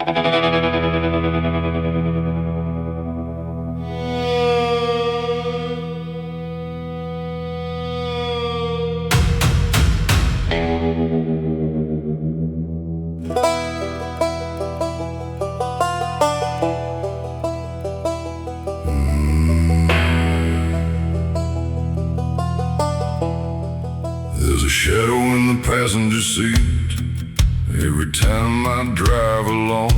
There's a shadow in the passenger seat every time I drive along.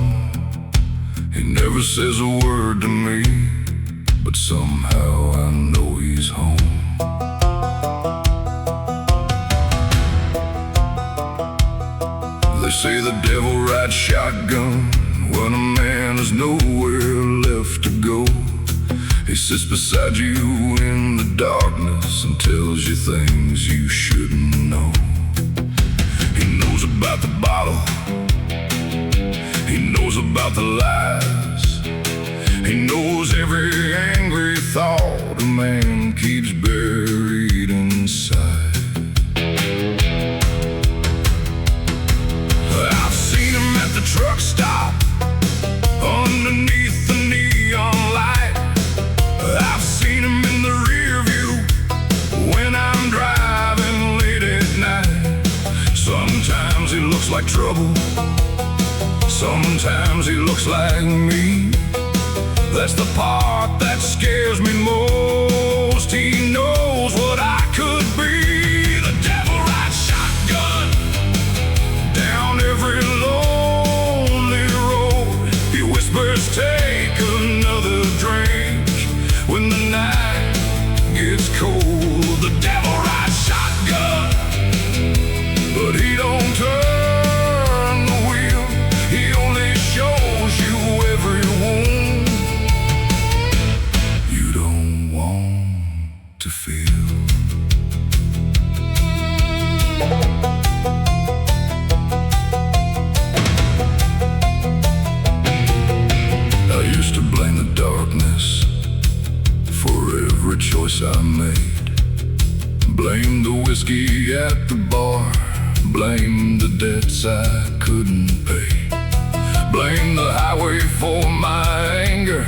He never says a word to me, but somehow I know he's home. They say the devil rides shotgun when a man has nowhere left to go. He sits beside you in the darkness and tells you things you shouldn't know. He knows about the bottle, he knows about the lies, he knows every angry thought a man keeps buried inside. I've seen him at the truck stop underneath the neon light. I've seen him in the rear view when I'm driving late at night. Sometimes he looks like trouble, sometimes he looks like me. That's the part that scares me most. He knows what I could be. The devil rides shotgun down every lonely road. He whispers, take another drink when the night gets cold. The devil rides shotgun, but he don't turn the wheel. He only shows you every wound you don't want to feel. I used to blame the darkness for every choice I made. Blame the whiskey at the bar, blame the debts I couldn't pay. Blame the highway for my anger,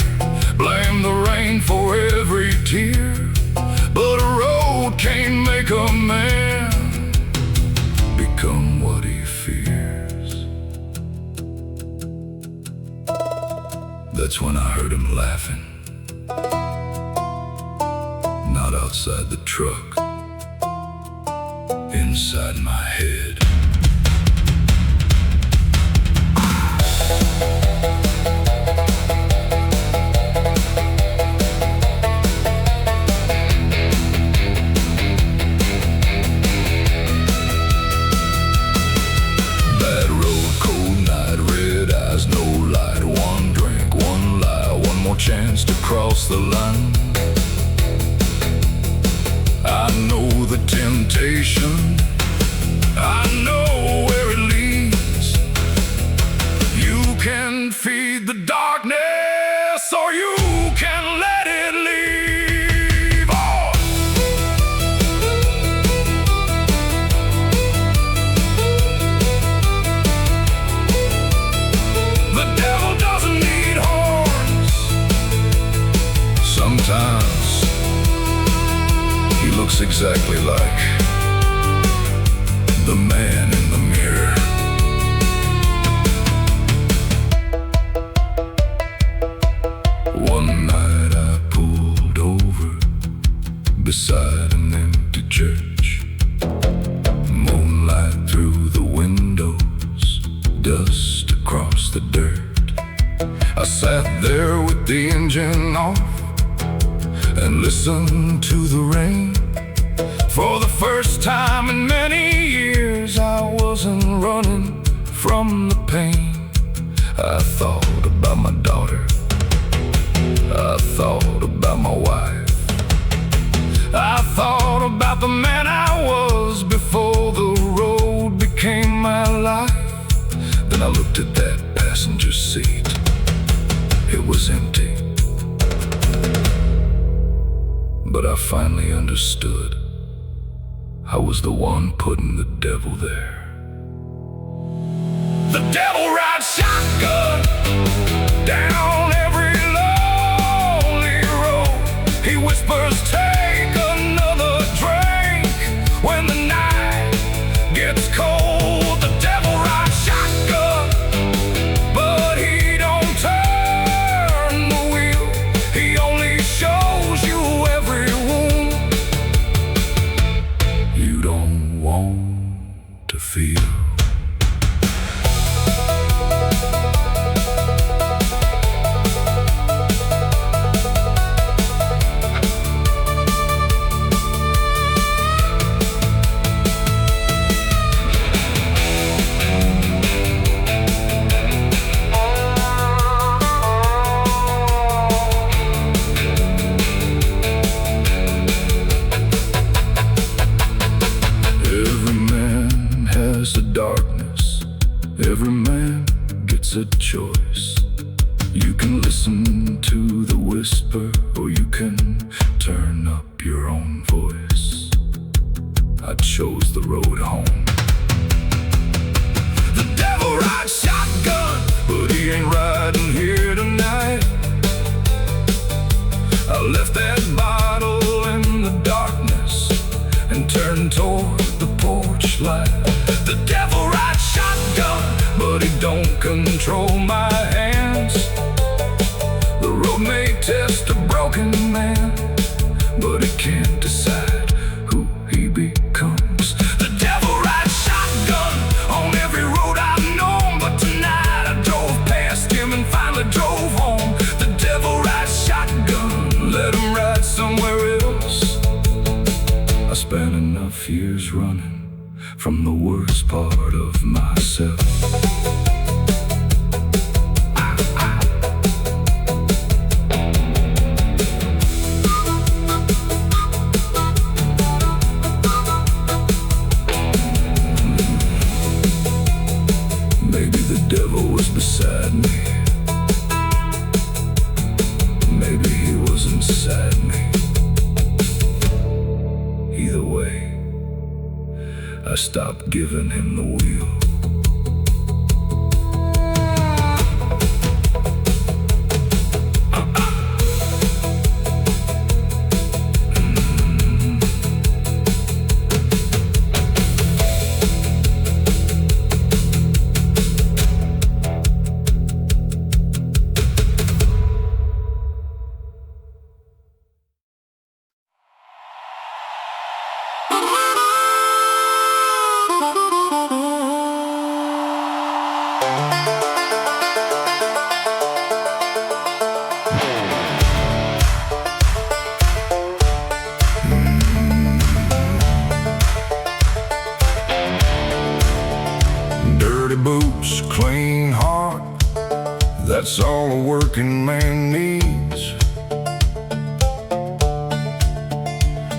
blame the rain for every tear. But a road can't make a man become what he fears. That's when I heard him laughing, not outside the truck, inside my head. Bad road, cold night, red eyes, no light. One drink, one lie, one more chance to cross the line. I know the temptation, I know where it leads. You can feed the darkness, or you can let it leave. Oh. The devil doesn't need horns. Sometimes he looks exactly like the man in the mirror. One night I pulled over beside an empty church. Moonlight through the windows, dust across the dirt. I sat there with the engine off and listened to the rain. For the first time in many years, I wasn't running from the pain. I thought about my daughter, I thought about my wife, I thought about the man I was before the road became my life. Then I looked at that passenger seat, it was empty. But I finally understood. I was the one putting the devil there. The devil rides shotgun gets cold, the devil rides shotgun, but he don't turn the wheel. He only shows you every wound you don't want to feel. The darkness, every man gets a choice. You can listen to the whisper, or you can turn up your own voice. I chose the road home. The devil rides shotgun, but he ain't riding here tonight. I left that bottle in the darkness and turned toward the porch light. The devil rides shotgun, but he don't control my hands. The road may test a broken man, but he can't decide who he becomes. The devil rides shotgun on every road I've known, but tonight I drove past him and finally drove home. The devil rides shotgun, let him ride somewhere else. I spent enough years running from the worst part of myself. Maybe the devil was beside me. Maybe he was inside me. Either way, I stopped giving him the wheel. Dirty boots, clean heart, that's all a working man needs.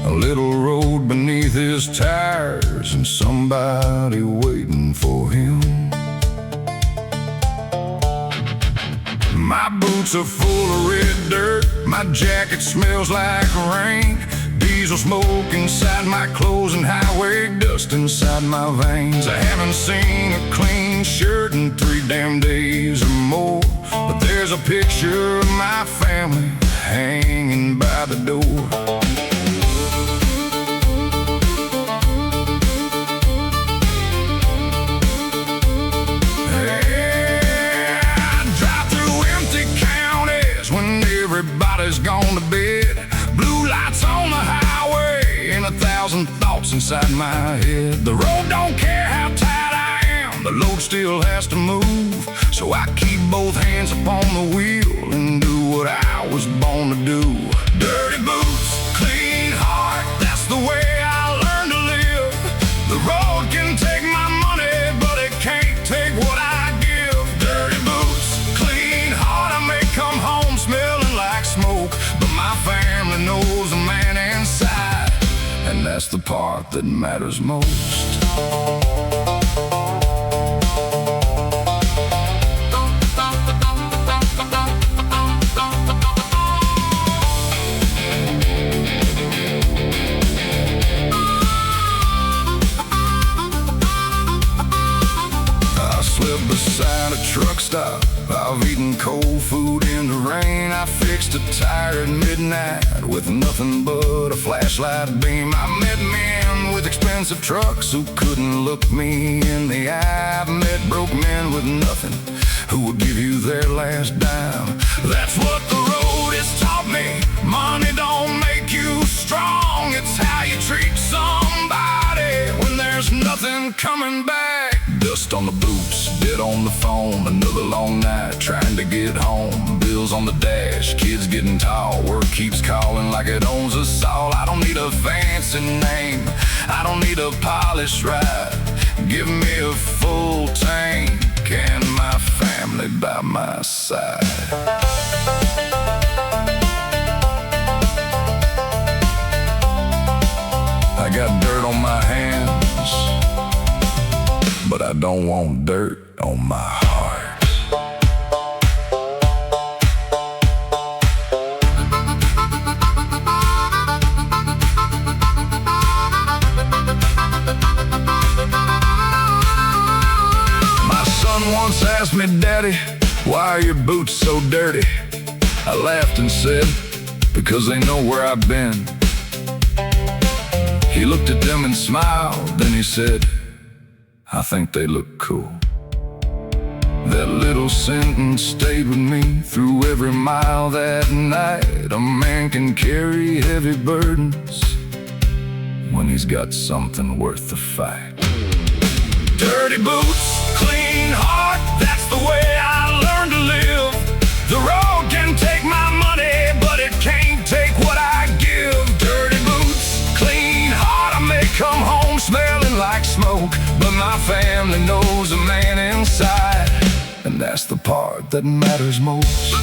A little road beneath his tires and somebody waiting for him. My boots are full of red dirt, my jacket smells like rain. Diesel smoke inside my clothes and highway dust inside my veins. I haven't seen a clean shirt in 3 damn days or more, but there's a picture of my family hanging by the door. Yeah, I drive through empty counties when everybody's gone to bed. Blue lights on the highway and 1,000 thoughts inside my head. The road don't care how tight I am, the load still has to move. So I keep both hands upon the wheel and do what I was born to do. Dirty boots, clean heart, that's the way I learned to live. The road can take my money, but it can't take what I give. Dirty boots, clean heart, I may come home smelling like smoke, but my family knows the man inside, and that's the part that matters most. up beside a truck stop. I've eaten cold food in the rain. I fixed a tire at midnight with nothing but a flashlight beam. I met men with expensive trucks who couldn't look me in the eye. I've met broke men with nothing who would give you their last dime. That's what the road has taught me. Money don't make you strong. It's how you treat somebody when there's nothing coming back. Dust on the boots, dead on the phone. Another long night trying to get home. Bills on the dash, kids getting tall. Work keeps calling like it owns us all. I don't need a fancy name, I don't need a polished ride. Give me a full tank and my family by my side. I got dirt on my hands, but I don't want dirt on my heart. My son once asked me, "Daddy, why are your boots so dirty?" I laughed and said, "Because they know where I've been." He looked at them and smiled, then he said, "I think they look cool." That little sentence stayed with me through every mile that night. A man can carry heavy burdens when he's got something worth the fight. Dirty boots, clean heart, that's the way I learned to live. The road can take my money, but it can't take what I give. Dirty boots, clean heart, I may come home smelling like smoke, but my family knows a man inside, and that's the part that matters most.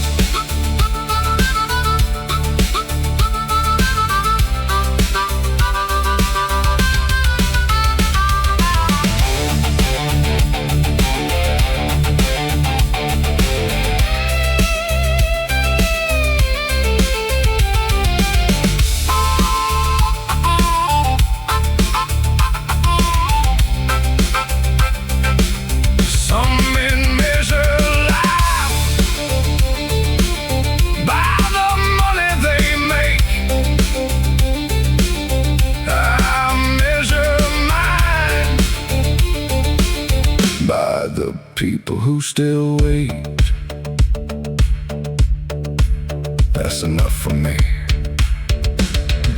The people who still wait, that's enough for me.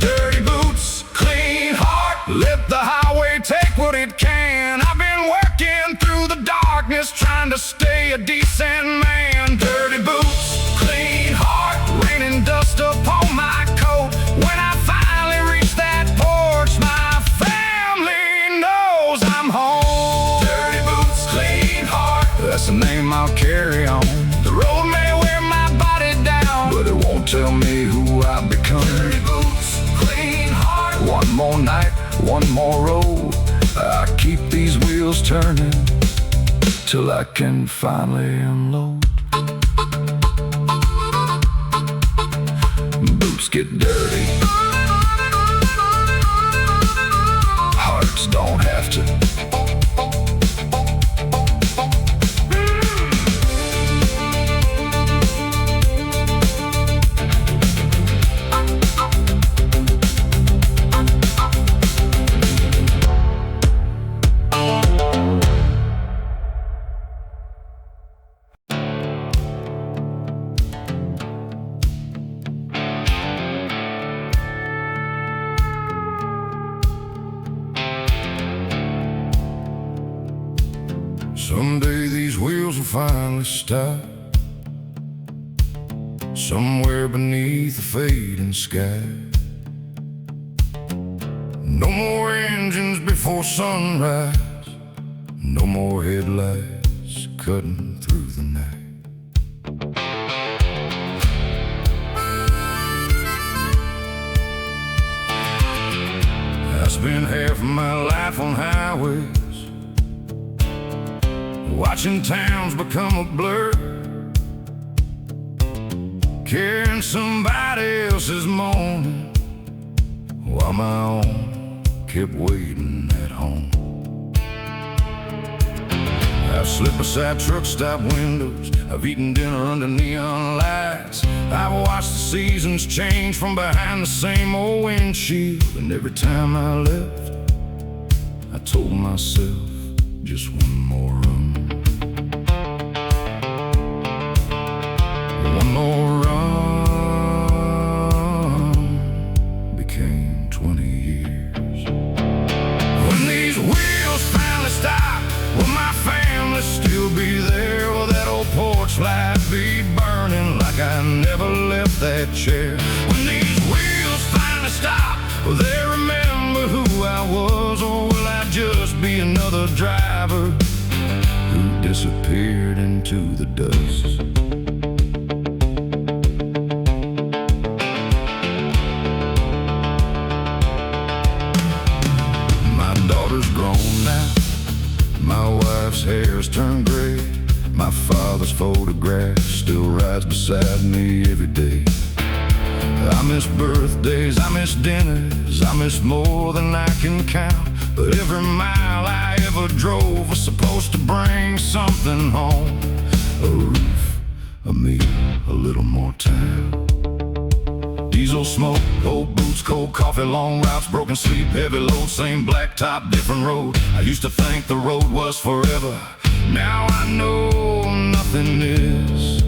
Dirty boots, clean heart, let the highway take what it can. I've been working through the darkness trying to stay a decent man. Dirty boots, clean heart, rain and dust upon my coat. When I finally reach that porch, my family knows I'm home. That's the name I'll carry on. The road may wear my body down, but it won't tell me who I've become. Dirty boots, clean heart. One more night, one more road. I keep these wheels turning till I can finally unload. Boots get dirty, hearts don't have to. Someday these wheels will finally stop somewhere beneath the fading sky. No more engines before sunrise, no more headlights cutting through the night. I spent half of my life on highways, watching towns become a blur, carrying somebody else's morning while my own kept waiting at home. I've slipped beside truck stop windows, I've eaten dinner under neon lights. I've watched the seasons change from behind the same old windshield. And every time I left, I told myself, just one more run. One more run became 20 years. When these wheels finally stop, will my family still be there? Will that old porch light be burning like I never left that chair? When these wheels finally stop, will they remember who I was? Or will I just be another driver who disappeared into the dust? My daughter's grown now, my wife's hair's turned gray. My father's photograph still rides beside me every day. I miss birthdays, I miss dinners, I miss more than I can count. But every mile I ever drove was supposed to bring something home. A roof, a meal, a little more time. Diesel smoke, old boots, cold coffee, long routes, broken sleep, heavy load, same blacktop, different road. I used to think the road was forever. Now I know nothing is.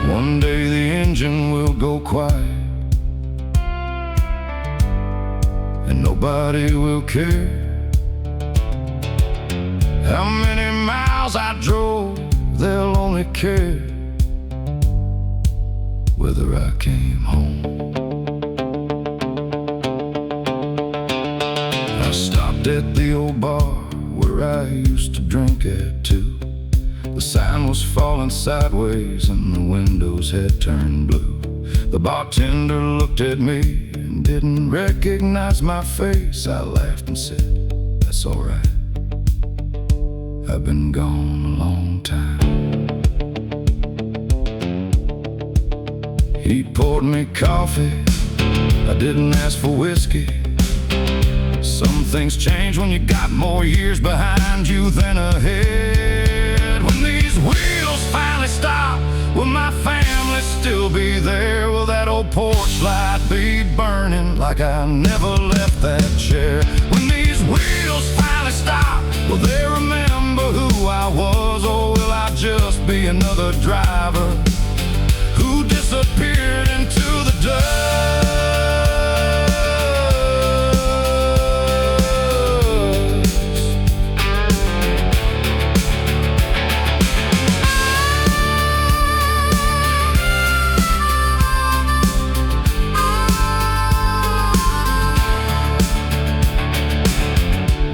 One day the engine will go quiet, and nobody will care how many miles I drove. They'll only care whether I came home. I stopped at the old bar where I used to drink at too. The sign was falling sideways and the windows had turned blue. The bartender looked at me and didn't recognize my face. I laughed and said, "That's all right. I've been gone a long time." He poured me coffee, I didn't ask for whiskey. Some things change when you got more years behind you than ahead. When these wheels finally stop, will my family still be there? Will that old porch light be burning like I never left that chair? When these wheels finally stop, will they remember who I was? Or will I just be another driver who disappeared into the dust?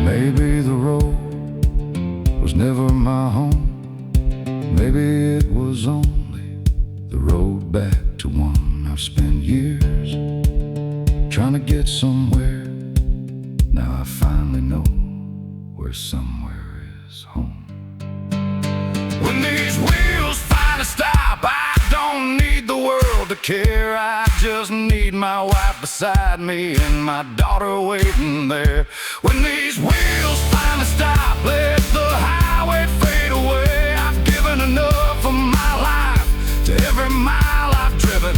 Maybe the road was never my home. Maybe it was only the road back to one I've spent years trying to get somewhere. Now I finally know where somewhere is home. When these wheels finally stop, I don't need the world to care. I just need my wife beside me and my daughter waiting there. When these wheels finally stop, let the highway fade away. I've given enough of my life to every mile I've driven.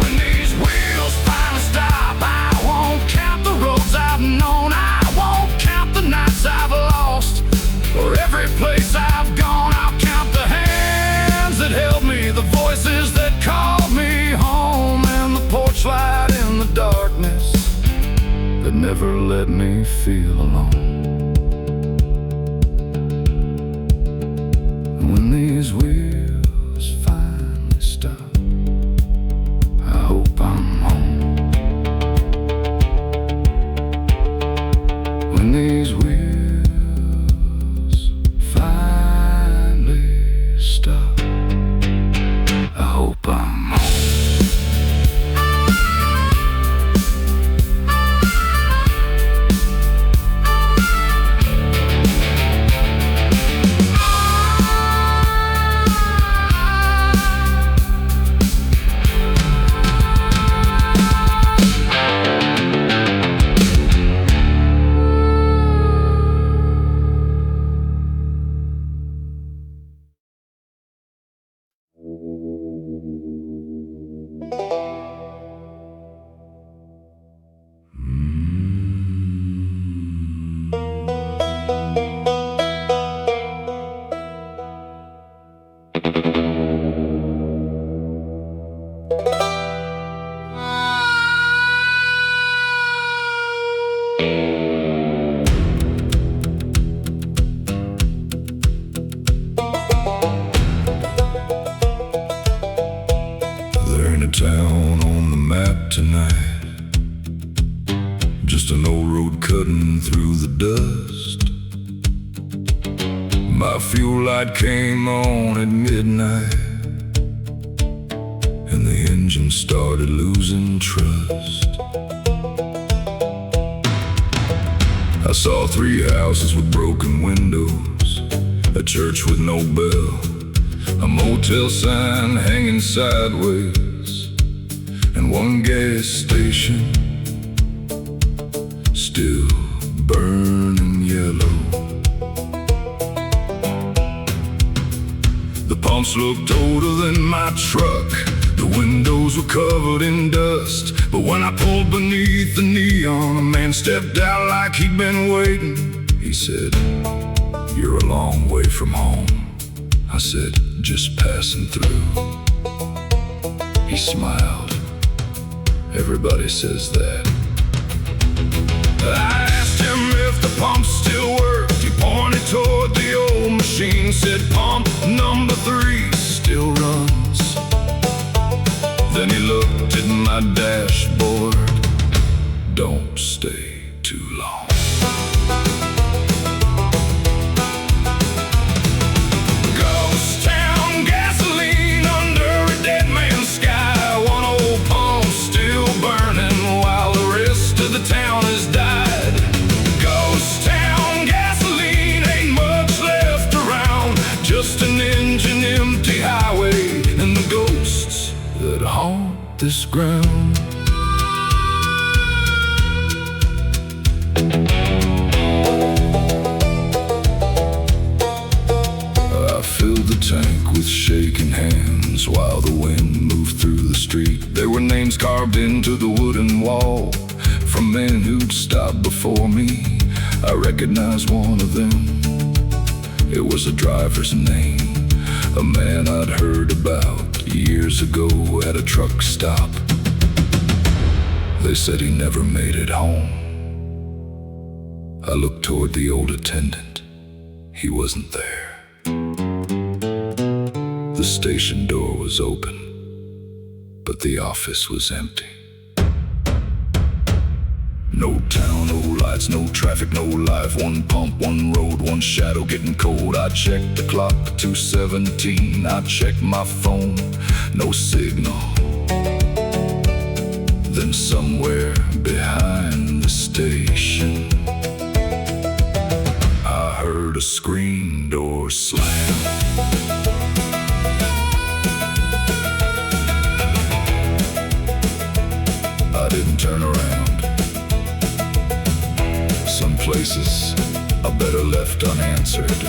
When these wheels finally stop, I won't count the roads I've known. I won't count the nights I've lost, or every place I've gone. I'll count the hands that held me, the voices that called me home, and the porch light in the darkness that never let me feel alone. When these wheels finally stop, I hope I'm home. When these wheels finally stop, I hope I'm home. cutting through the dust. My fuel light came on at midnight, and the engine started losing trust. I saw 3 houses with broken windows, a church with no bell, a motel sign hanging sideways, and one gas station still burning yellow. The pumps looked older than my truck, the windows were covered in dust. But when I pulled beneath the neon, a man stepped out like he'd been waiting. He said, "You're a long way from home." I said, "Just passing through." He smiled. Everybody says that. I asked him if the pump still worked. He pointed toward the old machine, said, "Pump number 3 still runs." Then he looked at my dashboard. "Don't stay too long." Ghost town, gasoline under a dead man's sky. One old pump still burning while the rest of the town has died. Ghost town, gasoline, ain't much left around. Just an engine, empty highway, and the ghosts that haunt this ground. I filled the tank with shaking hands while the wind moved through the street. There were names carved into the wooden wall from men who'd stopped before me. I recognized one of them. It was a driver's name, a man I'd heard about years ago at a truck stop. They said he never made it home. I looked toward the old attendant. He wasn't there. The station door was open, but the office was empty. No town, no lights, no traffic, no life. One pump, one road, one shadow getting cold. I checked the clock, 2:17. I checked my phone, no signal. Then somewhere behind the station, I heard a screen door slam. I didn't turn around. Some places are better left unanswered.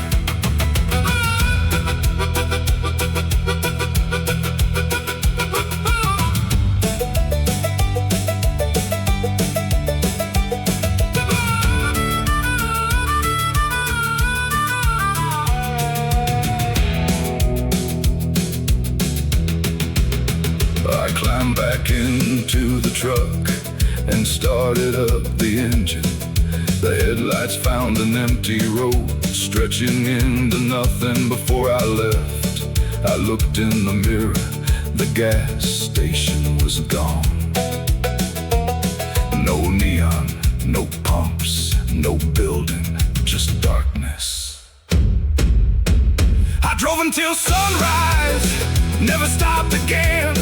I climbed back into the truck and started up the engine. The headlights found an empty road stretching into nothing. Before I left, I looked in the mirror. The gas station was gone. No neon, no pumps, no building, just darkness. I drove until sunrise, never stopped again.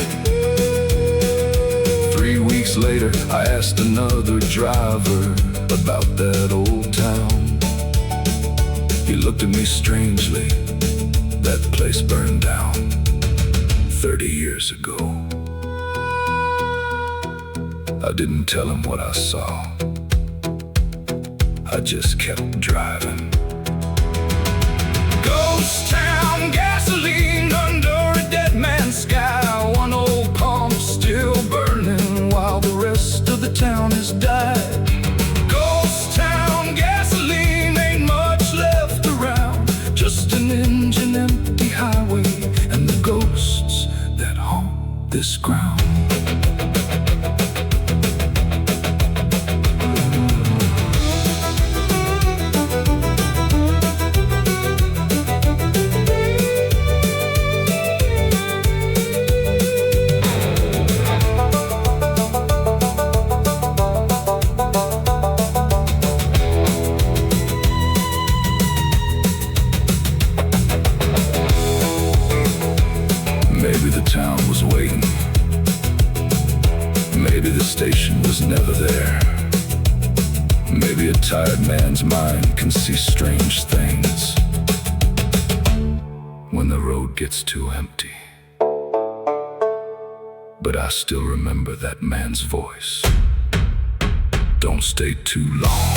3 weeks later, I asked another driver about that old town. He looked at me strangely. That place burned down 30 years ago. I didn't tell him what I saw. I just kept driving. Ghost town, gasoline under a dead man's sky. One old pump still burning while the rest of the town has died. Ghost town, gasoline, ain't much left around. Just an engine, empty highway, and the ghosts that haunt this ground. Maybe a tired man's mind can see strange things when the road gets too empty. But I still remember that man's voice. Don't stay too long.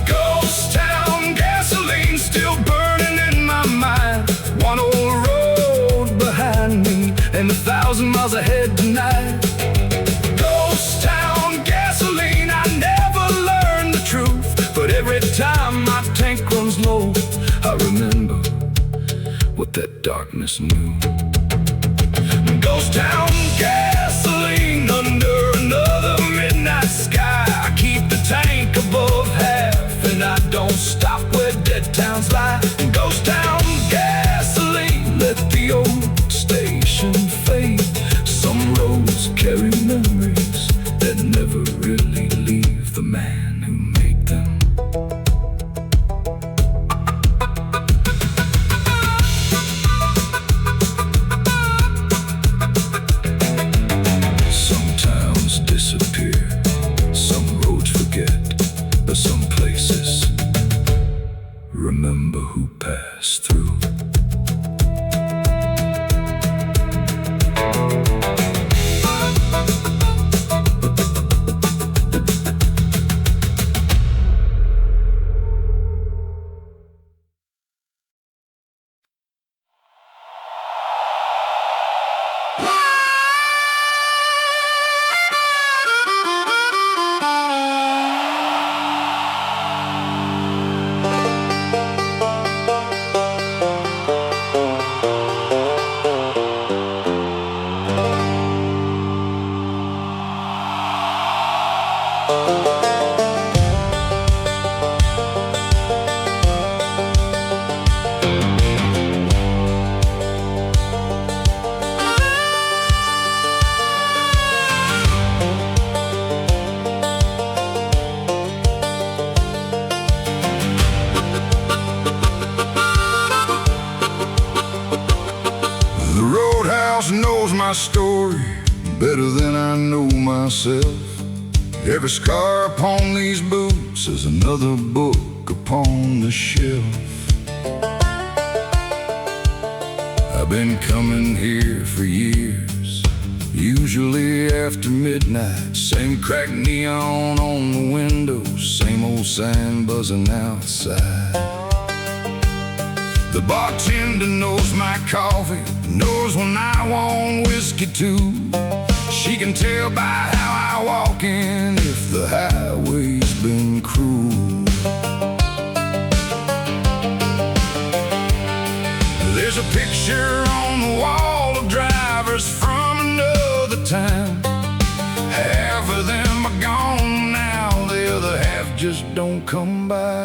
Ghost town, gasoline still burning in my mind. One old road behind me and 1,000 miles ahead tonight. Ghost town, gasoline, I never learned the truth, but every time my tank runs low, I remember what that darkness knew. Ghost town, gasoline under another midnight sky. I keep the tank above half and I don't stop where dead towns lie. Ghost town, gasoline, let the old station fade. Some roads carry memories that never really leave the man who made them. Some towns disappear, some roads forget, but some places remember who passed through. The Roadhouse knows my story better than I know myself. Every scar upon these boots is another book upon the shelf. I've been coming here for years, usually after midnight. Same cracked neon on the windows, same old sign buzzing outside. The bartender knows my coffee, knows when I want whiskey too. She can tell by how I walk in if the highway's been cruel. There's a picture on the wall of drivers from another time. Half of them are gone now, the other half just don't come by.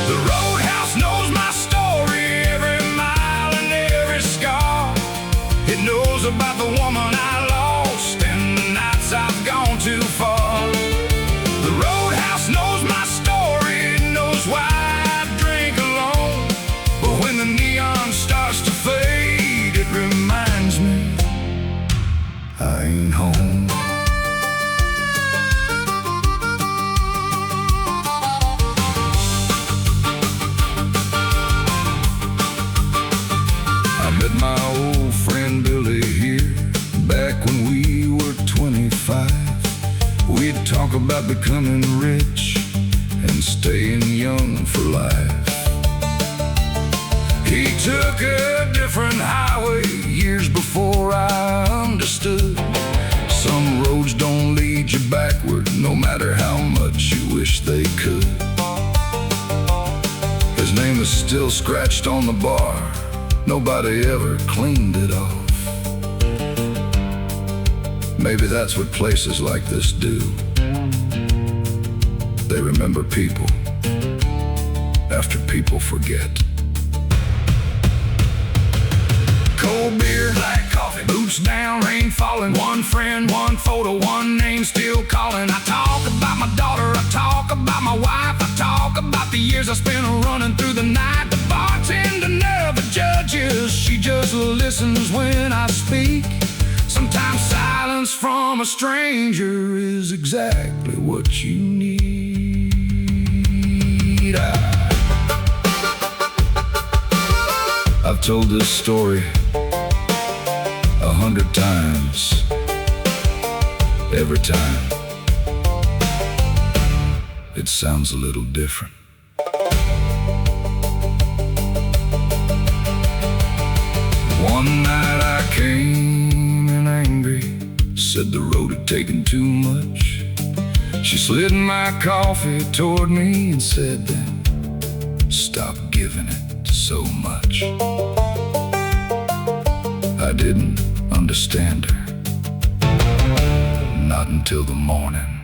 The Roadhouse knows my story, every mile and every scar. It knows about the woman I lost and the nights I've gone too far. The Roadhouse knows my story, it knows why I drink alone. But when the neon starts to fade, it reminds me I ain't home. Met my old friend Billy here back when we were 25. We'd talk about becoming rich and staying young for life. He took a different highway years before I understood. Some roads don't lead you backward, no matter how much you wish they could. His name is still scratched on the bar, nobody ever cleaned it off. Maybe that's what places like this do. They remember people after people forget. Cold beer, black coffee, boots down, rain falling. One friend, one photo, one name still calling. I talk about my daughter, I talk about my wife, I talk about the years I spent running through the night. The bartender never judges, she just listens when I speak. Sometimes silence from a stranger is exactly what you need. I've told this story 100 times. Every time it sounds a little different. One night I came in angry, said the road had taken too much. She slid my coffee toward me and said, then stop giving it so much. I didn't understand her, not until the morning.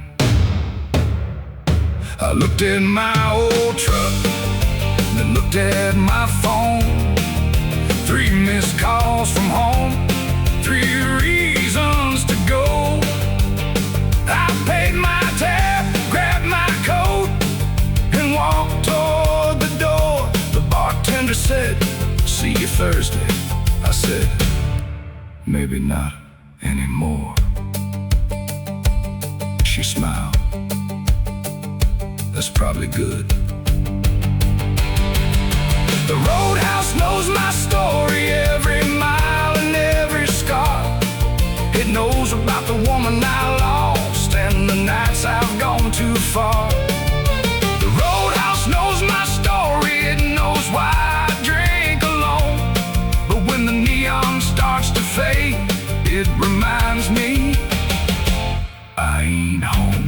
I looked at my old truck, then looked at my phone. 3 missed calls from home, 3 reasons to go. I paid my tab, grabbed my coat, and walked toward the door. The bartender said, see you Thursday. I said, maybe not anymore. She smiled. That's probably good. The Roadhouse knows my story, every mile and every scar. It knows about the woman I lost and the nights I've gone too far. The Roadhouse knows my story, it knows why I drink alone. But when the neon starts to fade, it reminds me I ain't home.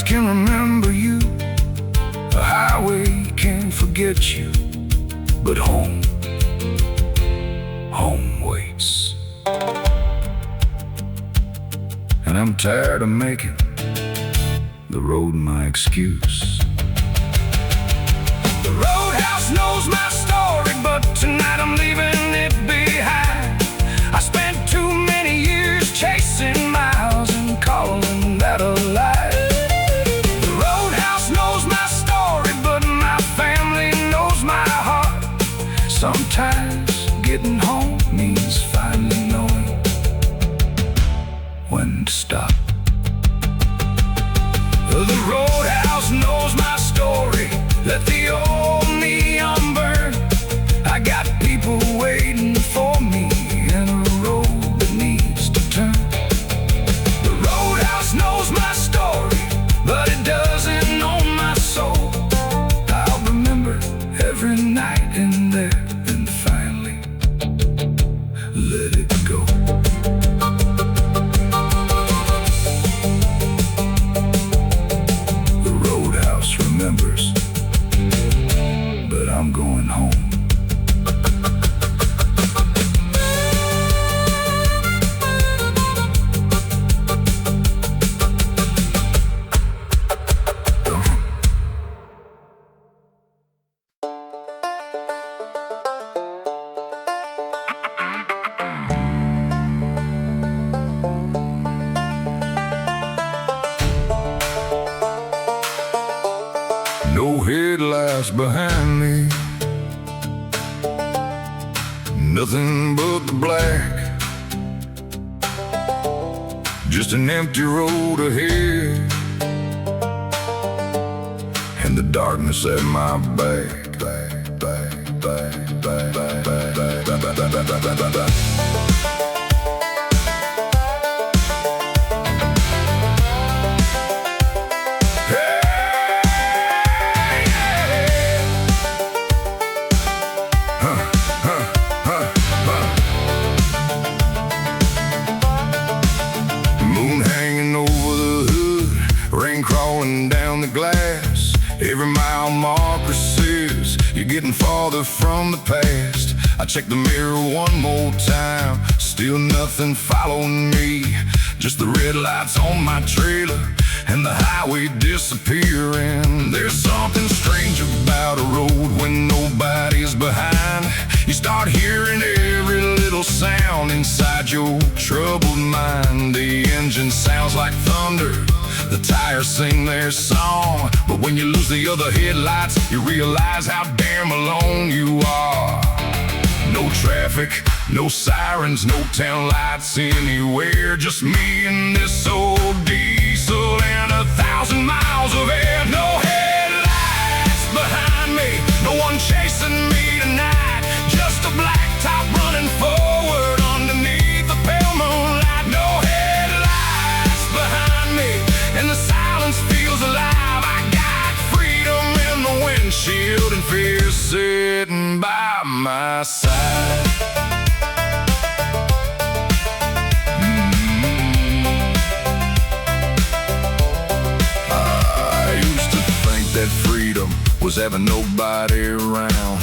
Can remember you, a highway can't forget you, but home waits. And I'm tired of making the road my excuse. The Roadhouse knows my story, but tonight I'm leaving it behind. I spent too many years chasing miles and calling that a lie. Sometimes getting home means finally knowing when to stop. The Roadhouse knows my story, let the old neon burn. I got people waiting for me in a road that needs to turn. The Roadhouse knows my story, but it doesn't know my soul. I'll remember every night in there, let it go. The Roadhouse remembers, but I'm going home. No headlights behind me, nothing but the black. Just an empty road ahead, and the darkness at my back. Every mile marker says you're getting checked the mirror one more time. Still nothing following me, just the red lights on my trailer and the highway disappearing. There's something strange about a road when nobody's behind. You start hearing every little sound inside your troubled mind. The engine sounds like thunder, the tires sing their song. But when you lose the other headlights, you realize how damn alone you are. No traffic, no sirens, no town lights anywhere. Just me and this old diesel and 1,000 miles of air. No headlights behind me, no one chasing me tonight. Just a black top running forward underneath the pale moonlight. No headlights behind me, and the silence feels alive. I got freedom in the windshield and fear sitting by my side. I used to think that freedom was having nobody around.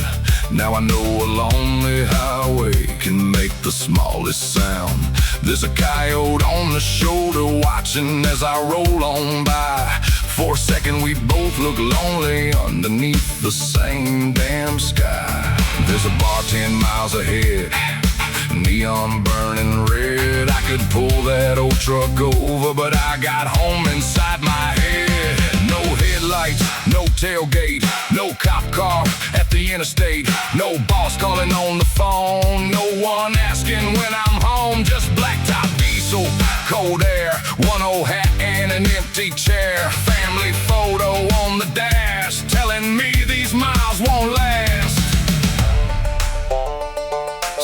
Now I know a lonely highway can make the smallest sound. There's a coyote on the shoulder watching as I roll on by. For a second we both look lonely underneath the same damn sky. There's a bar 10 miles ahead, neon burning red. I could pull that old truck over, but I got home inside my head. No headlights, no tailgate, no cop car at the interstate. No boss calling on the phone, no one asking when I'm home. Just blacktop diesel, cold air, one old hat and an empty chair. Family photo on the dash, telling me these miles won't last.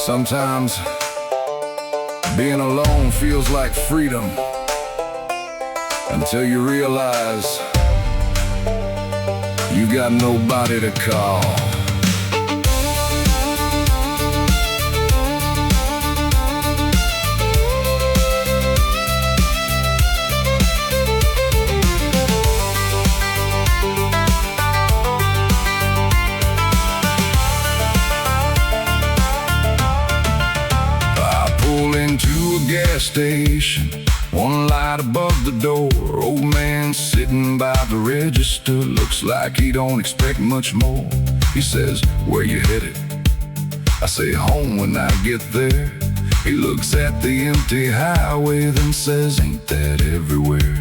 Sometimes being alone feels like freedom, until you realize you got nobody to call. 'Into a gas station, one light above the door. Old man sitting by the register, looks like he don't expect much more. He says, "Where you headed?" I say, "Home when I get there." He looks at the empty highway, then says, "Ain't that everywhere?"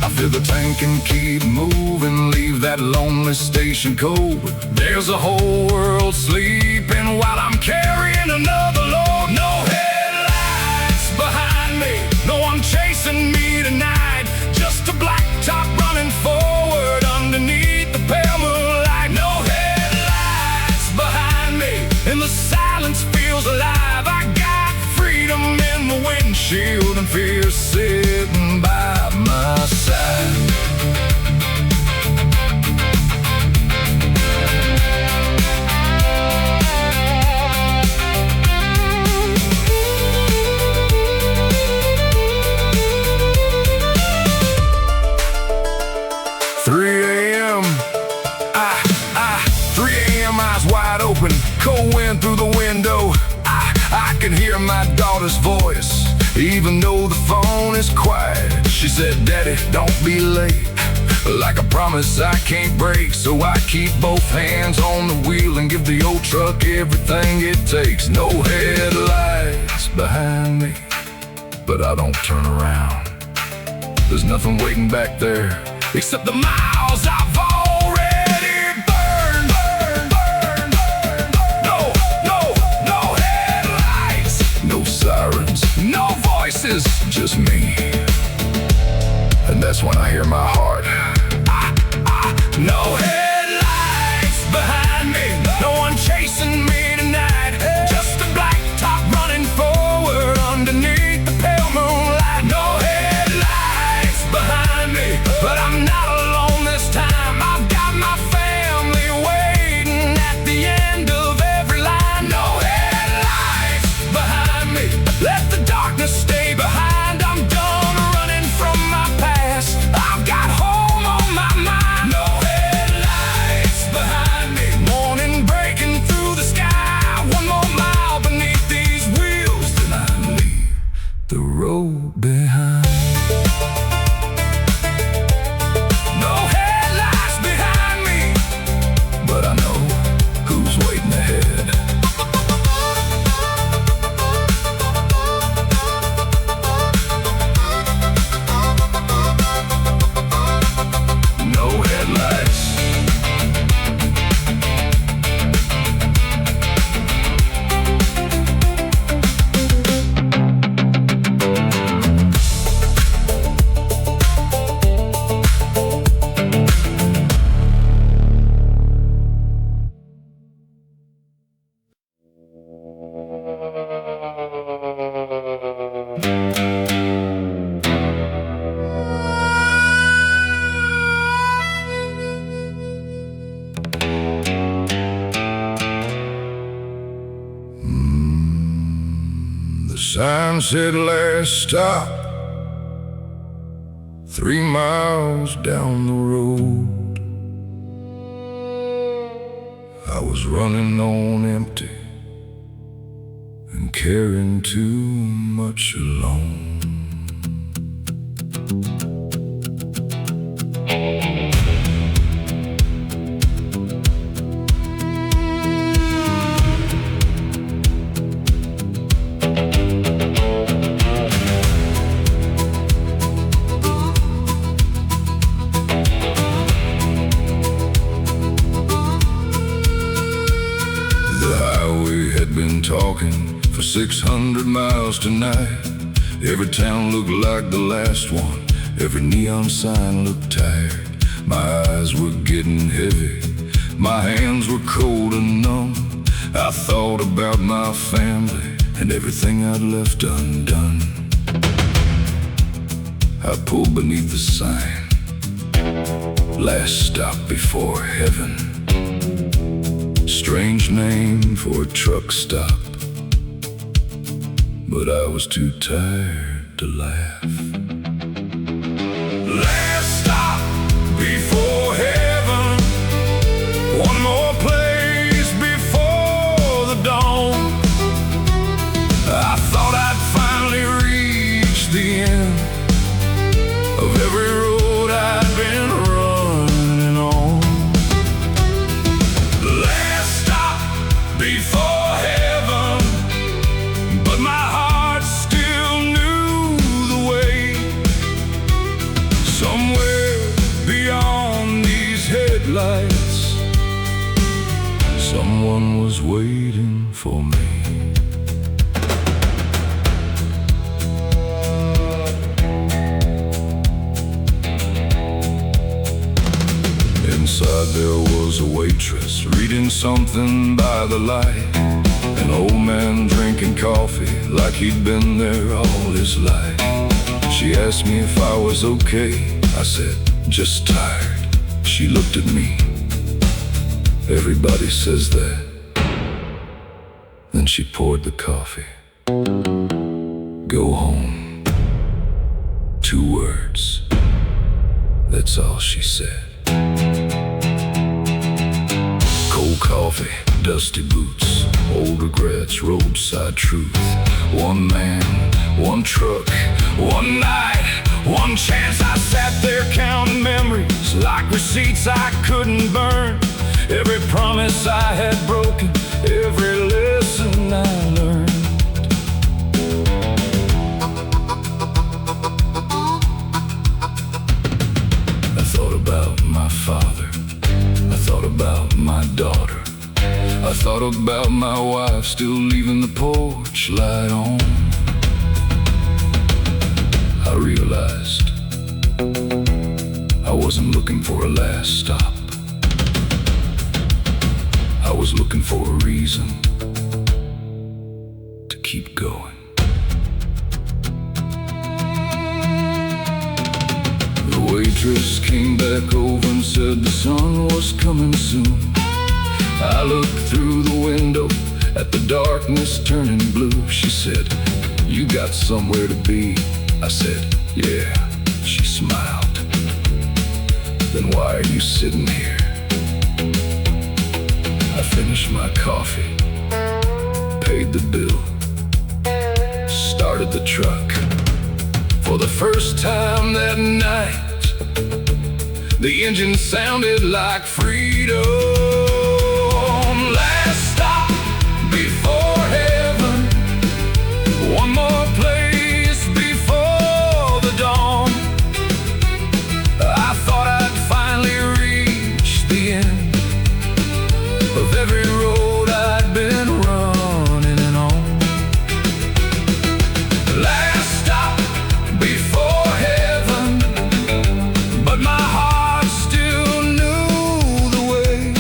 I fill the tank and keep moving, leave that lonely station cold. There's a whole world sleeping while I'm carrying another load. No headlights behind me, no one chasing me tonight. Just a black top running forward underneath the pale moonlight. No headlights behind me, and the silence feels alive. I got freedom in the windshield and fear sitting by my side. 3 a.m. 3 a.m. eyes wide open, cold wind through the window. I can hear my daughter's voice, even though the phone is quiet. She said, "Daddy, don't be late." Like a promise I can't break, so I keep both hands on the wheel and give the old truck everything it takes. No headlights behind me, but I don't turn around. There's nothing waiting back there except the miles I've already burned. No headlights, no sirens, no voices, just me. And that's when I hear my heart. No headlights behind me, no one chasing me tonight. Just a black top running forward underneath the pale moonlight. No headlights behind me, but I'm not alone this time. I've got my family waiting at the end of every line. No headlights behind me, let the darkness stay behind. I'm done running from my past. I've got home The sign said last stop, 3 miles down the road. I was running on empty and carrying too much alone. Been talking for 600 miles tonight. Every town looked like the last one. Every neon sign looked tired. My eyes were getting heavy. My hands were cold and numb. I thought about my family and everything I'd left undone. I pulled beneath the sign, last stop before heaven. Strange name for a truck stop, but I was too tired to laugh. Last stop before heaven, one more place before the dawn. I thought I'd finally reach the end of every road I'd been running on. Before heaven, but my heart still knew the way. Somewhere beyond these headlights, someone was waiting for me. Inside there was a waitress reading something by the light. An old man drinking coffee like he'd been there all his life. She asked me if I was okay. I said, just tired. She looked at me. Everybody says that. Then she poured the coffee. Go home. 2 words. That's all she said. Cold coffee, dusty boots, old regrets, roadside truth. One man, one truck, one night, one chance. I sat there counting memories like receipts I couldn't burn. Every promise I had broken, every lesson I learned. I thought about my father, I thought about my daughter, I thought about my wife still leaving the porch light on. I realized I wasn't looking for a last stop. I was looking for a reason to keep going. The waitress came back over and said the sun was coming soon. I looked through the window at the darkness turning blue. She said, you got somewhere to be. I said, yeah. She smiled. Then why are you sitting here? I finished my coffee, paid the bill, started the truck. For the first time that night, the engine sounded like freedom. Last stop before heaven, one more place before the dawn. I thought I'd finally reach the end of every road I'd been running and on. Last stop before heaven, but my heart still knew the way.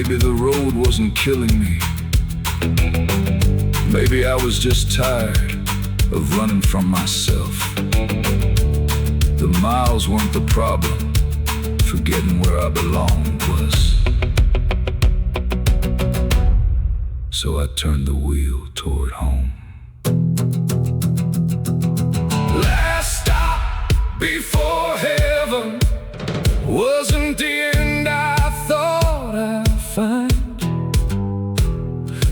Maybe the road wasn't killing me. Maybe I was just tired of running from myself. The miles weren't the problem, forgetting where I belonged was. So I turned the wheel toward home. Last stop before heaven wasn't the end I thought I'd find.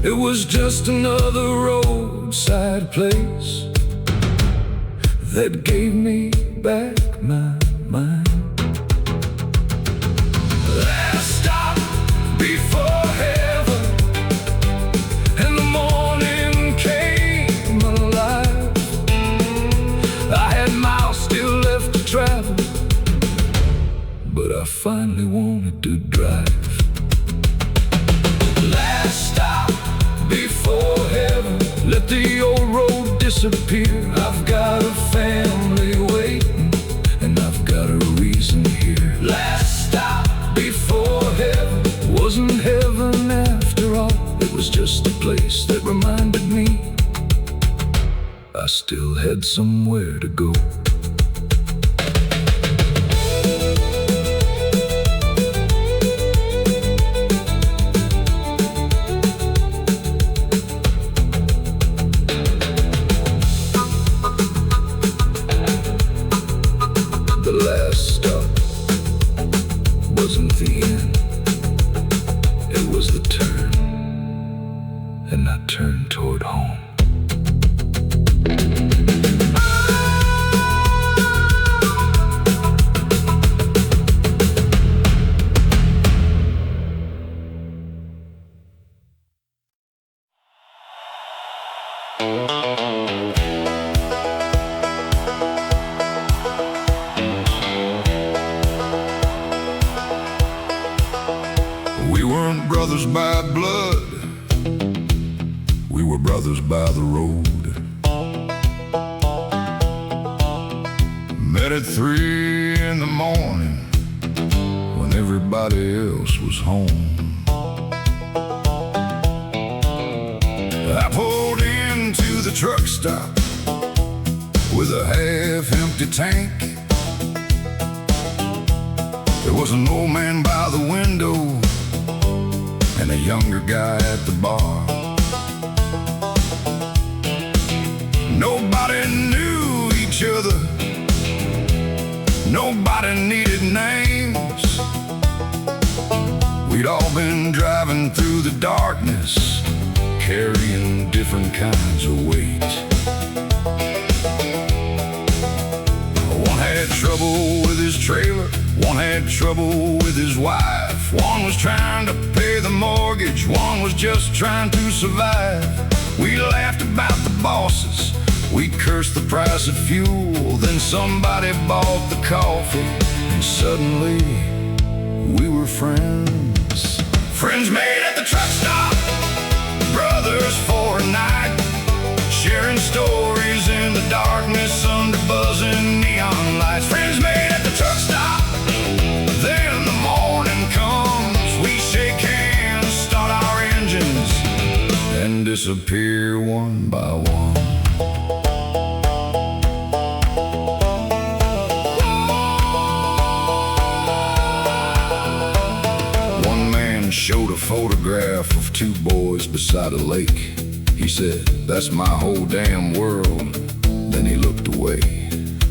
It was just another roadside place that gave me back my mind. Last stop before heaven, and the morning came alive. I had miles still left to travel, but I finally wanted to drive. Last stop before heaven, let the old road disappear. I've got a family waiting, and I've got a reason here. Last stop before heaven wasn't heaven after all. It was just a place that reminded me I still had somewhere to go. The last stop wasn't the end, it was the turn, and I turned toward home. We weren't brothers by blood, we were brothers by the road. Met at 3 in the morning when everybody else was home. I pulled into the truck stop with a half-empty tank. There was an old man by the window and a younger guy at the bar. Nobody knew each other, nobody needed names. We'd all been driving through the darkness, carrying different kinds of weight. One had trouble with his trailer, one had trouble with his wife. One was trying to pay the mortgage, one was just trying to survive. We laughed about the bosses, we cursed the price of fuel. Then somebody bought the coffee, and suddenly we were friends. Friends made at the truck stop, brothers for a night, sharing stories in the darkness under buzzing neon lights. Friends made at the truck stop, then the morning comes, we shake hands, start our engines, and disappear one by one. One man showed a photograph of 2 boys beside a lake. He said, "That's my whole damn world." Then he looked away.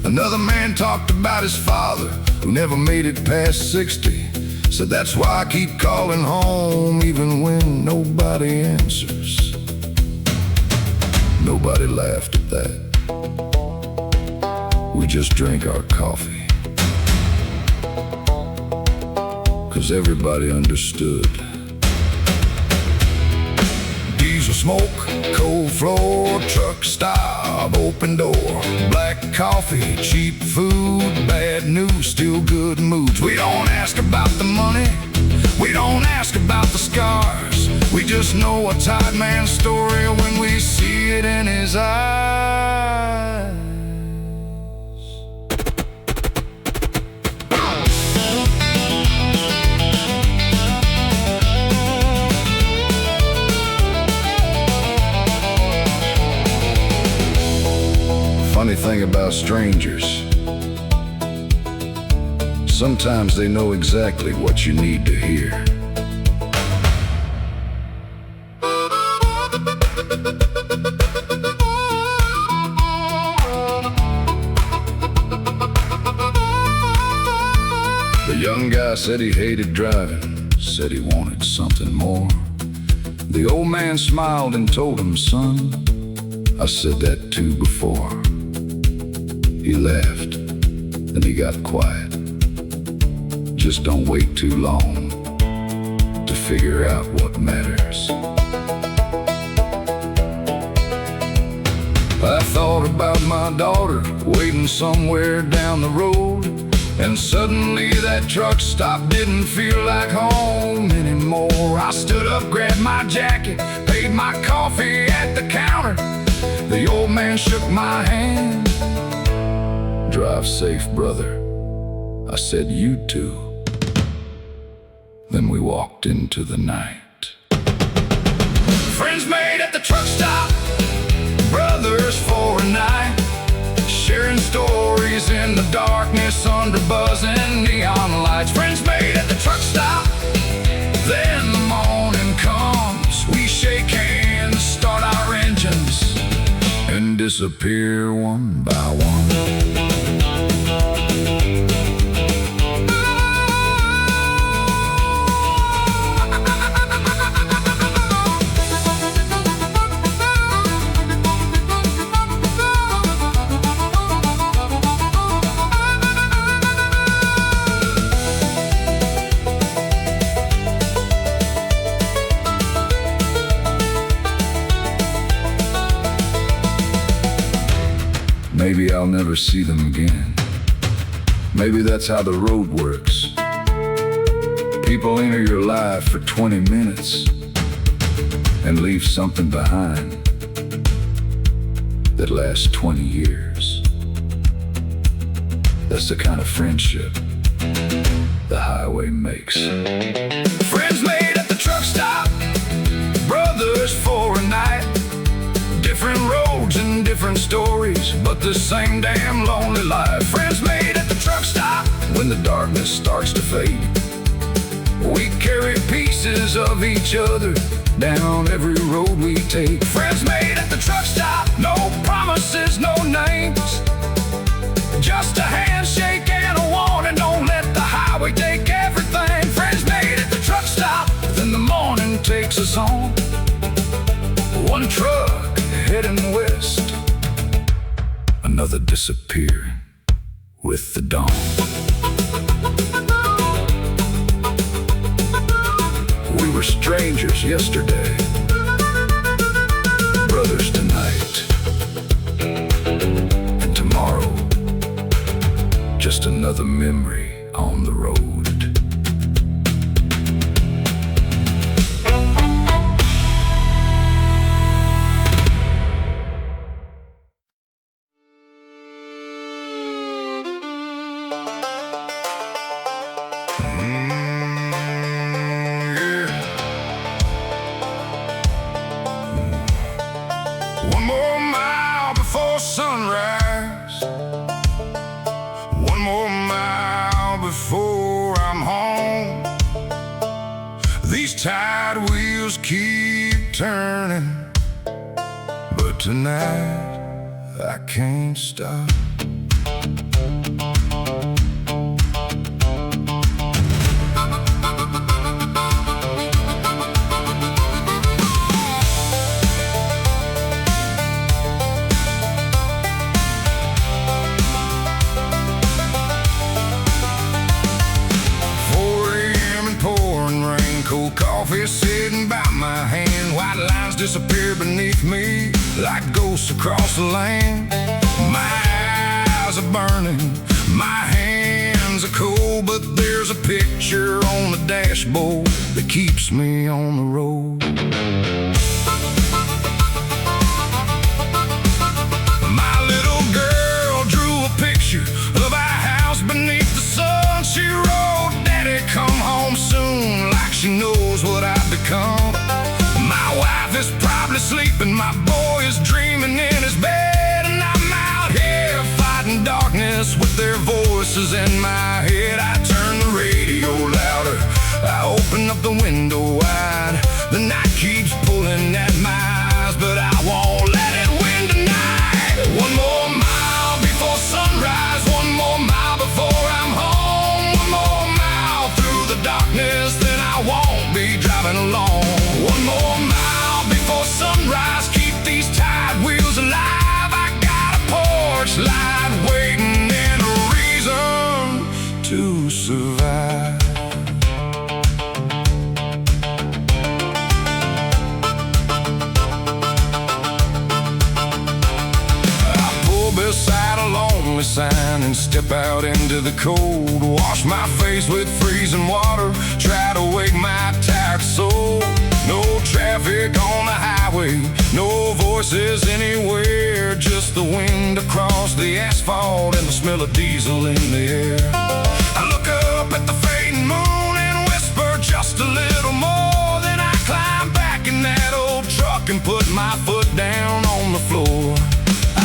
Another man talked about his father who never made it past 60. Said, "That's why I keep calling home even when nobody answers." Nobody laughed at that. We just drank our coffee, 'cause everybody understood. Diesel smoke, cold floor, truck stop, open door, black coffee, cheap food, bad news, still good moods. We don't ask about the money, we don't ask about the scars. We just know a tired man's story when we see it in his eyes. thing about strangers. Sometimes they know exactly what you need to hear. The young guy said he hated driving, said he wanted something more. The old man smiled and told him, "Son, I said that too before." He laughed, then he got quiet. Just don't wait too long to figure out what matters. I thought about my daughter waiting somewhere down the road, and suddenly that truck stop didn't feel like home anymore. I stood up, grabbed my jacket, paid my coffee at the counter. The old man shook my hand. "Drive safe, brother." I said, "You too." Then we walked into the night. Friends made at the truck stop, brothers for a night, sharing stories in the darkness under buzzing neon lights. Friends made at the truck stop, then the morning comes. We shake hands, start our engines, and disappear one by one. Maybe I'll never see them again. Maybe that's how the road works. People enter your life for 20 minutes and leave something behind that lasts 20 years. That's the kind of friendship the highway makes. Friends made at the truck stop, brothers for a night, different roads and different stories, but the same damn lonely life. Friends made at the truck stop when the darkness starts to fade. We carry pieces of each other down every road we take. Friends made at the truck stop, no promises, no names, just a handshake and a warning, don't let the highway take everything. Friends made at the truck stop, then the morning takes us home. One truck heading west, another disappear with the dawn. We were strangers yesterday, brothers tonight, and tomorrow, just another memory on the road. One more mile before sunrise, one more mile before I'm home. These tide wheels keep turning, but tonight I can't stop. Cold coffee sitting by my hand, white lines disappear beneath me like ghosts across the land. My eyes are burning, my hands are cold, but there's a picture on the dashboard that keeps me on the road. My little girl drew a picture of our house beneath the sun. She wrote, "Daddy, come home soon," like she knows what I've become. My wife is probably sleeping, my boy is dreaming in his bed, and I'm out here voices in my head. I turn the radio louder, I open up the window wide. The night keeps pulling at my eyes, but I won't let it win tonight. One more mile before sunrise, one more mile before I'm home. One more mile through the darkness, then I won't be driving alone. One more mile before sunrise, keep these tide wheels alive. I got a porch light waiting and a reason to survive. Beside a lonely sign and step out into the cold. Wash my face with freezing water, try to wake my tired soul. No traffic on the highway, no voices anywhere, just the wind across the asphalt and the smell of diesel in the air. I look up at the fading moon and whisper just a little more. Then I climb back in that old truck and put my foot down on the floor.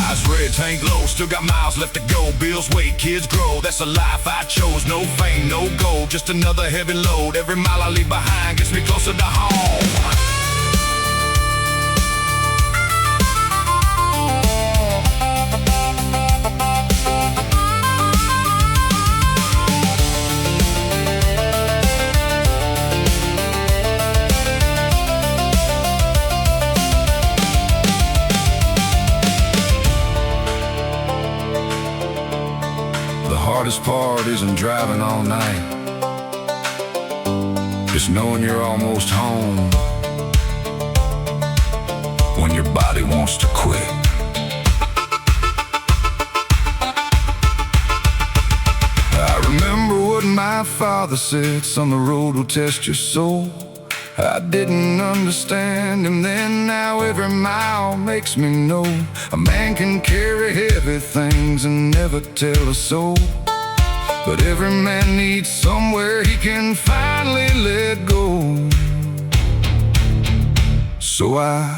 Eyes red, tank low, still got miles left to go. Bills wait, kids grow, that's a life I chose. No fame, no gold, just another heavy load. Every mile I leave behind gets me closer to home. The hardest part isn't driving all night, just knowing you're almost home when your body wants to quit. I remember what my father said, son, the road will test your soul. I didn't understand him then, now every mile makes me know a man can carry heavy things and never tell a soul. But every man needs somewhere he can finally let go. So I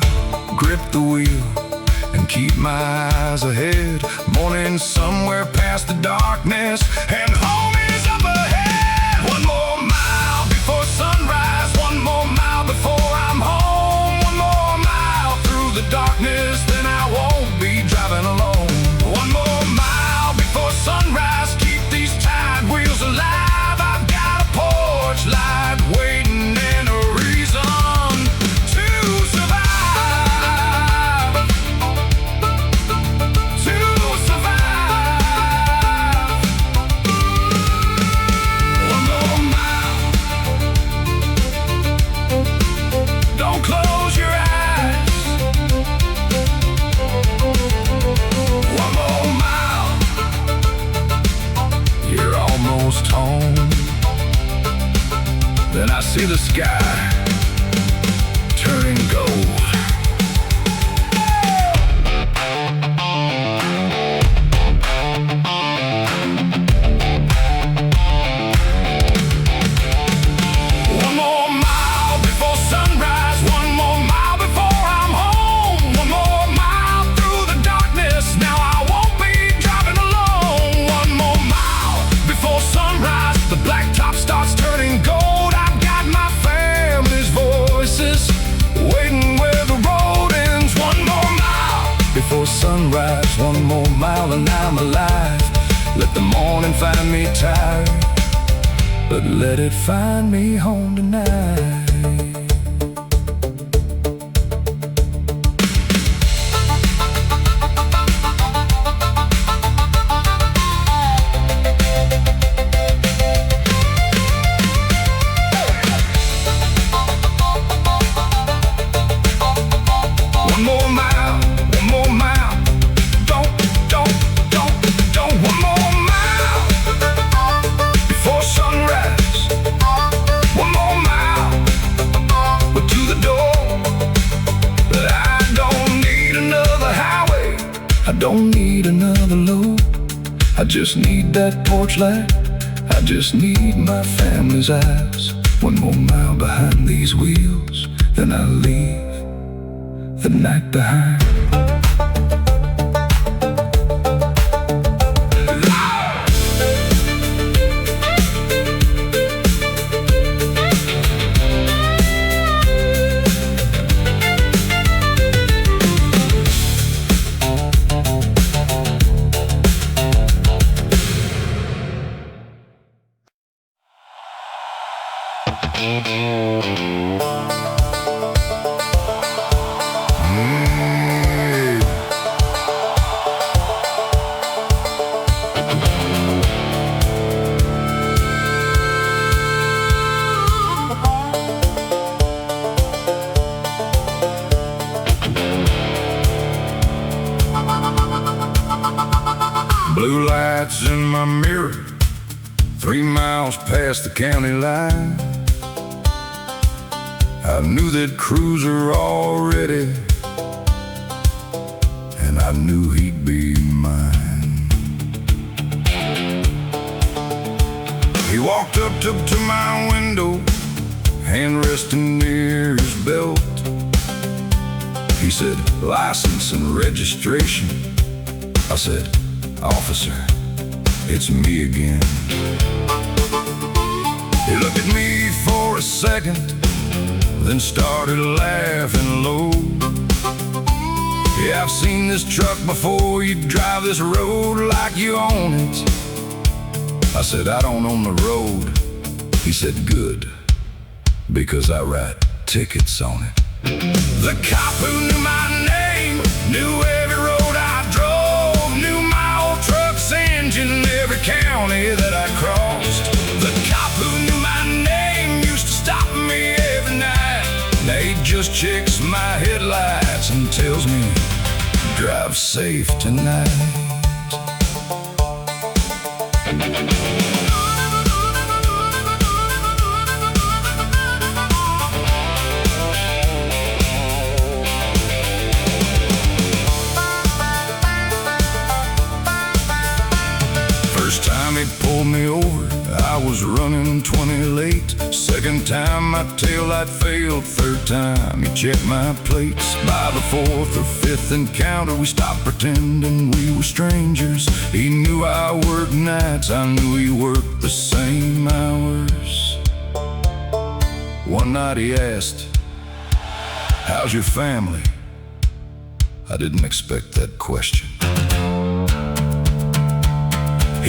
grip the wheel and keep my eyes ahead. Morning somewhere past the darkness, and home is up ahead. One more mile before sunrise, one more mile before I'm home. One more mile through the darkness, then I won't be driving alone. One more mile before sunrise, keep these tide wheels alive. I've got a porch light waiting and a reason to survive. To survive. One more mile. Don't close your eyes. One more mile. You're almost home. Then I see the sky turning gold. One more mile before sunrise, one more mile before I'm home. One more mile through the darkness, now I won't be driving alone. One more mile before sunrise, the blacktop starts turning gold. I've got my family's voices waiting where the road ends. One more mile before sunrise, one more mile and I'm alive. Let the morning find me tired, but let it find me home tonight. One more mile, one more mile. Don't. One more mile before sunrise. One more mile, but to the door. But I don't need another highway, I don't need another load. I just need that porch light, I just need my family's eyes. One more mile behind these wheels, then I leave the night behind. Blue lights in my mirror, 3 miles past the county line. I knew that cruiser already, and I knew he'd be mine. He walked up to my window, hand resting near his belt. He said, "License and registration." I said, "Officer, it's me again." He looked at me for a second, then started laughing low. "Yeah, I've seen this truck before. You drive this road like you own it." I said, "I don't own the road." He said, "Good, because I write tickets on it." The cop who knew my name knew every road I drove, knew my old truck's engine in every county that I crossed. The cop who knew my name used to stop me every night. Now he just checks my headlights and tells me, "Drive safe tonight." First time he pulled me over, I was running 20 late. Second time my taillight failed. Third time he checked my plates. By the 4th or 5th encounter, we stopped pretending we were strangers. He knew I worked nights, I knew he worked the same hours. One night he asked, "How's your family?" I didn't expect that question.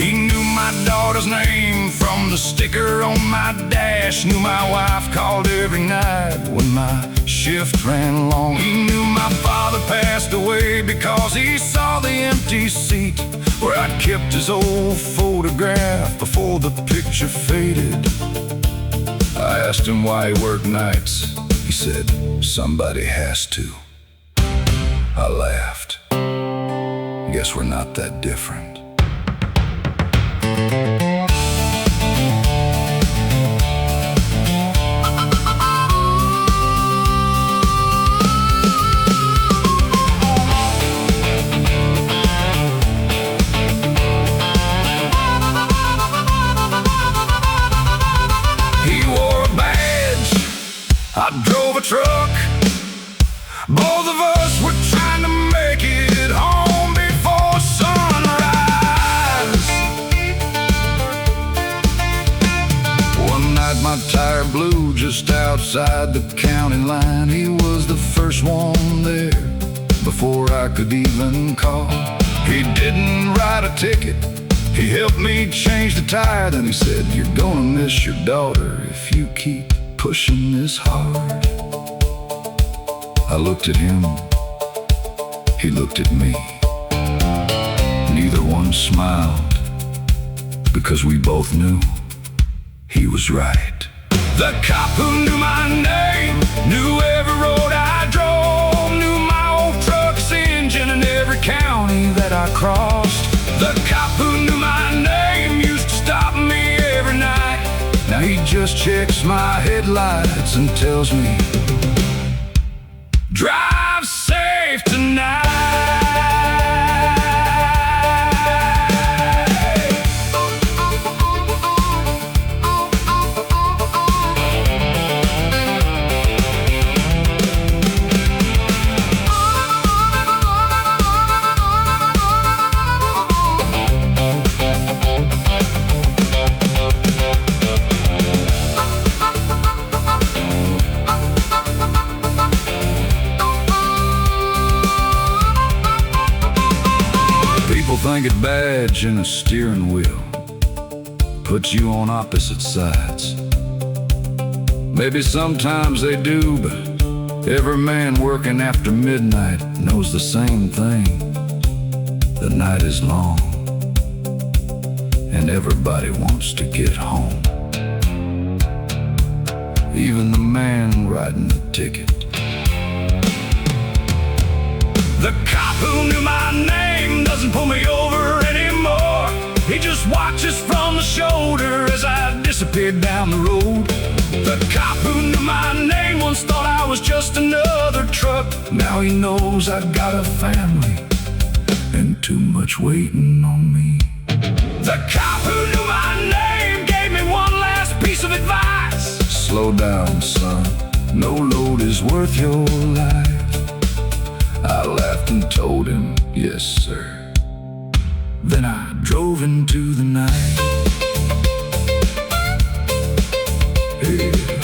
He knew my daughter's name from the sticker on my dash, knew my wife called every night when my shift ran long. He knew my father passed away because he saw the empty seat where I'd kept his old photograph before the picture faded. I asked him why he worked nights. He said, "Somebody has to." I laughed. Guess we're not that different. He wore a badge, I drove a truck. Both of us were trying to make it home before sunrise. One night my tire blew just outside the county line. He was the first one there before I could even call. He didn't write a ticket, he helped me change the tire. Then he said, "You're gonna miss your daughter if you keep pushing this hard." I looked at him, he looked at me. Neither one smiled, because we both knew he was right. The cop who knew my name knew every road I drove, knew my old truck's engine in every county that I crossed. The cop who knew my name used to stop me every night. Now he just checks my headlights and tells me, "Drive safe tonight." Think a badge and a steering wheel puts you on opposite sides. Maybe sometimes they do, but every man working after midnight knows the same thing. The night is long, and everybody wants to get home. Even the man writing the ticket. The cop who knew my name doesn't pull me over anymore. He just watches from the shoulder as I disappeared down the road. The cop who knew my name once thought I was just another truck. Now he knows I've got a family and too much waiting on me. The cop who knew my name gave me one last piece of advice. Slow down, son, no load is worth your life. I laughed and told him, yes, sir. Then I drove into the night. Hey.